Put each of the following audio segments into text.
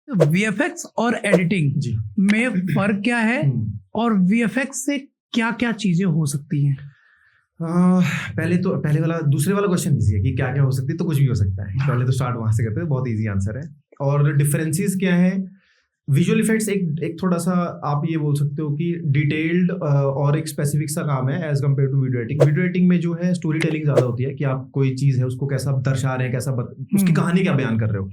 VFX और editing जी में फर्क क्या है और वीएफएक्स से क्या क्या चीजें हो सकती हैं? पहले वाला दूसरे वाला क्वेश्चन इजी है कि क्या क्या हो सकती है, तो कुछ भी हो सकता है। पहले तो स्टार्ट वहां से करते हैं, बहुत इजी आंसर है। और डिफरेंसेस क्या है? विजुअल इफेक्ट्स एक थोड़ा सा आप ये बोल सकते हो कि डिटेल्ड और एक स्पेसिफिक सा काम है as compare to video editing. Video editing में जो है स्टोरी टेलिंग ज्यादा होती है कि आप कोई चीज है उसको कैसा दर्शा रहे हैं, उसकी कहानी क्या बयान कर रहे हो।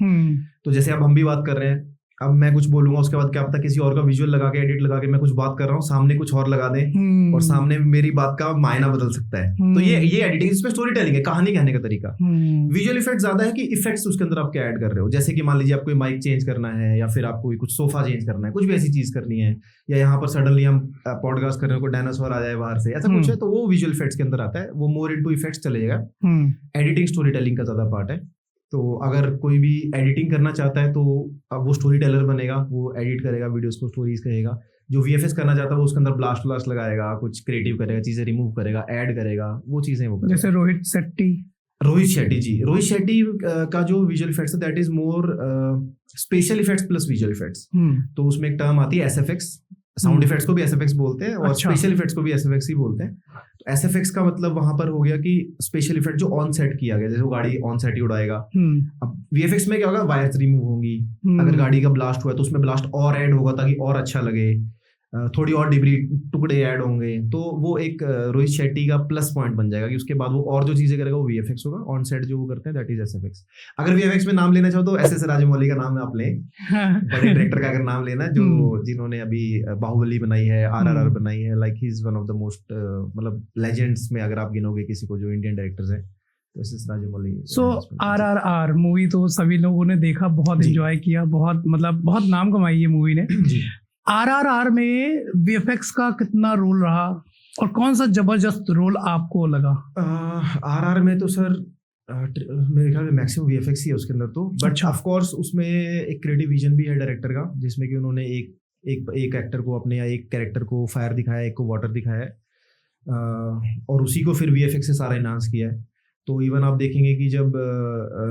तो जैसे अब हम भी बात कर रहे हैं, अब मैं कुछ बोलूंगा, उसके बाद क्या पता किसी और का विजुअल लगा के एडिट लगा के मैं कुछ बात कर रहा हूँ, सामने कुछ और लगा दें और सामने मेरी बात का मायना बदल सकता है। तो ये एडिटिंग, इसमें स्टोरी टेलिंग है, कहानी कहने का तरीका। विजुअल इफेक्ट ज्यादा है कि इफेक्ट्स उसके अंदर आप क्या ऐड कर रहे हो। जैसे कि मान लीजिए आपको माइक चेंज करना है, या फिर आपको कुछ सोफा चेंज करना है, कुछ भी ऐसी चीज करनी है, या यहाँ पर सडनली हम पॉडकास्ट कर रहे हो, कोई डायनासोर आ जाए बाहर से, ऐसा कुछ है, तो वो विजुअल इफेक्ट्स के अंदर आता है, वो मोर इनटू इफेक्ट्स चलेगा। एडिटिंग स्टोरी टेलिंग का ज्यादा पार्ट है। तो अगर कोई भी एडिटिंग करना चाहता है तो अब वो स्टोरी टेलर बनेगा, वो एडिट करेगा वीडियोस को, स्टोरीज कहेगा। जो वीएफएक्स करना चाहता है वो उसके अंदर ब्लास्ट लगाएगा, कुछ क्रिएटिव करेगा, चीजें रिमूव करेगा, ऐड करेगा, वो चीजें वो करेगा। जैसे रोहित शेट्टी का जो विजुअल इफेक्ट्स है that is more special effects plus visual effects. तो उसमें एक टर्म आती है एसएफएक्स। साउंड इफेक्ट्स को भी एसएफएक्स बोलते हैं और स्पेशल इफेक्ट्स को भी एसएफएक्स ही बोलते हैं। तो एसएफएक्स का मतलब वहां पर हो गया कि स्पेशल इफेक्ट जो ऑन सेट किया गया, जैसे वो गाड़ी ऑन सेट ही उड़ाएगा। अब वीएफएक्स में क्या होगा, वायर्स रिमूव होंगी, अगर गाड़ी का ब्लास्ट हुआ तो उसमें ब्लास्ट और ऐड होगा ताकि और अच्छा लगे, थोड़ी और डिब्री टुकड़े ऐड होंगे। तो वो एक रोहित शेट्टी का प्लस पॉइंट बन जाएगा कि उसके बाद वो और जो चीजें करेगा वो वीएफएक्स होगा, ऑन सेट जो वो करते हैं दैट इज एसएफएक्स। अगर वीएफएक्स में नाम लेना चाहो तो एसएस राजमौली का नाम आप लें, बड़े डायरेक्टर का अगर नाम लेना, जो जिन्होंने अभी बाहुबली बनाई है, आरआरआर बनाई है, like he is one of the most मतलब लेजेंड्स में अगर आप गिनोगे किसी को जो इंडियन डायरेक्टर्स हैं, तो एसएस राजमौली। सो आरआरआर मूवी तो सभी लोगों ने देखा, बहुत एंजॉय किया, बहुत मतलब बहुत नाम कमाई ये मूवी ने। आरआरआर में वीएफएक्स का कितना रोल रहा और कौन सा जबरदस्त रोल आपको लगा? आरआर में तो सर मेरे ख्याल में मैक्सिमम वीएफएक्स ही है उसके अंदर तो, बट ऑफ कोर्स उसमें एक क्रिएटिव विजन भी है डायरेक्टर का, जिसमें कि उन्होंने एक एक्टर को अपने या एक कैरेक्टर को फायर दिखाया, एक को वाटर दिखाया है, और उसी को फिर वीएफएक्स से सारा इनहांस किया है। तो इवन आप देखेंगे कि जब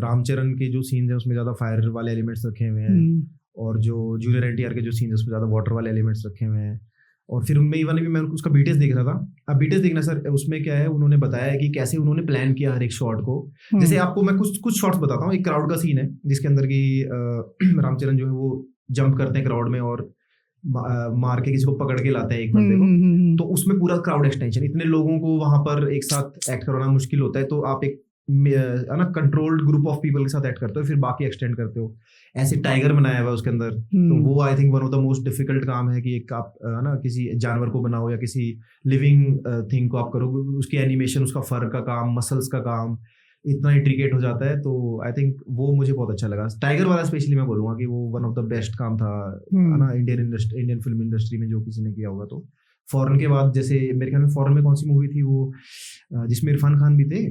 रामचरण के जो सीन्स हैं उसमें ज्यादा फायर वाले एलिमेंट्स रखे हुए हैं, और जो जूनियर एनटीआर के जो सीन्स है उसमें ज्यादा वाटर वाले एलिमेंट्स रखे हुए हैं। और फिर उनमें इवन भी मैं उसका बीटीएस देख रहा था। अब बीटीएस देखना सर, उसमें क्या है, उन्होंने बताया कि कैसे उन्होंने प्लान किया हर एक शॉट को। जैसे आपको मैं कुछ शॉट्स बताता हूँ। एक क्राउड का सीन है जिसके अंदर की रामचरण जो है वो जंप करते हैं क्राउड में और मार के किसी को पकड़ के लाते हैं एक बंदे को। तो उसमें पूरा क्राउड एक्सटेंशन, इतने लोगों को वहां पर एक साथ एक्ट करवाना मुश्किल होता है, तो आप एक ना कंट्रोल्ड ग्रुप ऑफ पीपल के साथ एक्ट करते हो, फिर बाकी एक्सटेंड करते हो। ऐसे टाइगर बनाया हुआ है उसके अंदर, तो वो I think one of the most difficult काम है कि एक आप ना किसी जानवर को बनाओ या किसी लिविंग थिंग को आप करो, उसकी एनिमेशन, उसका फर का काम, मसल्स का काम इतना इंट्रिकेट हो जाता है। तो आई थिंक वो मुझे बहुत अच्छा लगा। टाइगर वाला स्पेशली मैं बोलूंगा कि वो वन ऑफ द बेस्ट काम था ना इंडियन फिल्म इंडस्ट्री में जो किसी ने किया होगा। तो फॉरेन के बाद, जैसे मेरे ख्याल में फॉरेन में कौन सी मूवी थी वो जिसमें इरफान खान भी थे,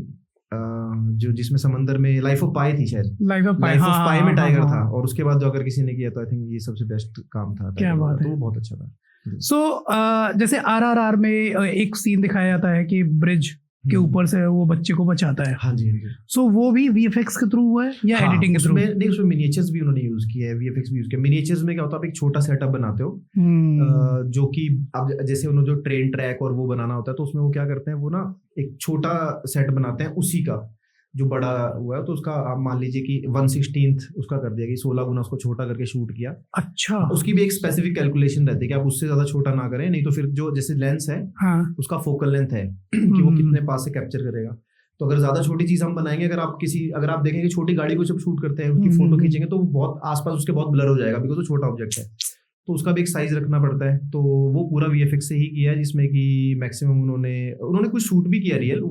जो जिसमें समंदर में लाइफ ऑफ पाई थी शायद, लाइफ ऑफ पाई में टाइगर था, और उसके बाद जो अगर किसी ने किया तो आई थिंक ये सबसे बेस्ट काम था। क्या बात है, तो वो बहुत अच्छा था। सो जैसे आरआरआर में एक सीन दिखाया जाता है कि ब्रिज के ऊपर से वो बच्चे को बचाता है। हाँ जी। सो वो भी वीएफएक्स के थ्रू हुआ है या एडिटिंग के थ्रू? नहीं, उसमें मिनिएचर्स भी उन्होंने यूज किया है, वीएफएक्स भी यूज किया। मिनिएचर्स में क्या होता है, आप एक छोटा सेटअप बनाते हो, जो कि अब जैसे उन्होंने जो ट्रेन ट्रैक और वो बनाना होता है, तो उसमें वो क्या करते हैं, वो ना एक छोटा सेट बनाते हैं उसी का जो बड़ा हुआ है, तो उसका आप मान लीजिए कि 1/16 उसका कर दिया कि 16 गुना उसको छोटा करके शूट किया। अच्छा। उसकी भी एक स्पेसिफिक कैलकुलेशन रहती है कि आप उससे ज्यादा छोटा ना करें, नहीं तो फिर जो जैसे लेंस है उसका फोकल लेंथ है कि वो कितने पास से कैप्चर करेगा। तो अगर ज्यादा छोटी चीज हम बनाएंगे, अगर आप देखेंगे छोटी गाड़ी को जब शूट करते हैं, उसकी फोटो खींचेंगे तो बहुत आसपास उसके बहुत ब्लर हो जाएगा, बिकॉज वो छोटा ऑब्जेक्ट है, तो उसका भी एक साइज रखना पड़ता है। तो वो पूरा वीएफएक्स से ही किया है, जिसमें कि मैक्सिमम उन्होंने कुछ शूट भी किया रियल।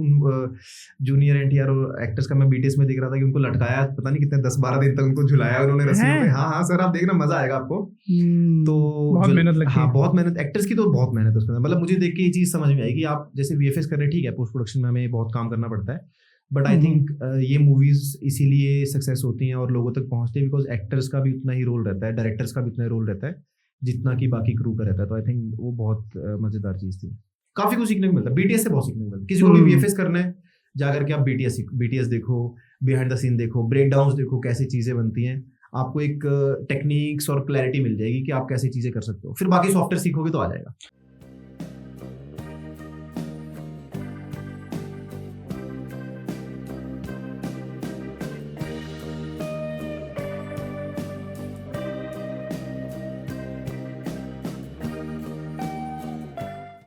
जूनियर एनटीआर और एक्टर्स का मैं बीटीएस में देख रहा था कि उनको लटकाया, पता नहीं कितने 10-12 दिन तक उनको झुलाया उन्होंने रस्सियों में। हाँ सर, आप देखना, मजा आएगा आपको। तो बहुत मेहनत लगती है। हाँ, बहुत मेहनत, एक्टर्स की तो बहुत मेहनत है उसमें। मतलब मुझे देख के ये चीज समझ में आई कि आप जैसे वीएफएक्स कर रहे, ठीक है, पोस्ट प्रोडक्शन में हमें बहुत काम करना पड़ता है, बट आई थिंक ये मूवीज इसीलिए सक्सेस होती हैं और लोगों तक पहुंचती है बिकॉज एक्टर्स का भी उतना ही रोल रहता है, डायरेक्टर्स का भी उतना ही रोल रहता है जितना कि बाकी क्रू का रहता है। तो आई थिंक वो बहुत मजेदार चीज थी, काफी कुछ सीखने को मिलता है। बीटीएस से बहुत सीखने को मिलता है। किसी को भी वीएफएक्स करना है, जाकर के आप बीटीएस देखो, बिहाइंड द सीन देखो, ब्रेक डाउन देखो, कैसी चीजें बनती हैं। आपको एक टेक्निक्स और क्लैरिटी मिल जाएगी कि आप कैसे चीजें कर सकते हो, फिर बाकी सॉफ्टवेयर सीखोगे तो आ जाएगा।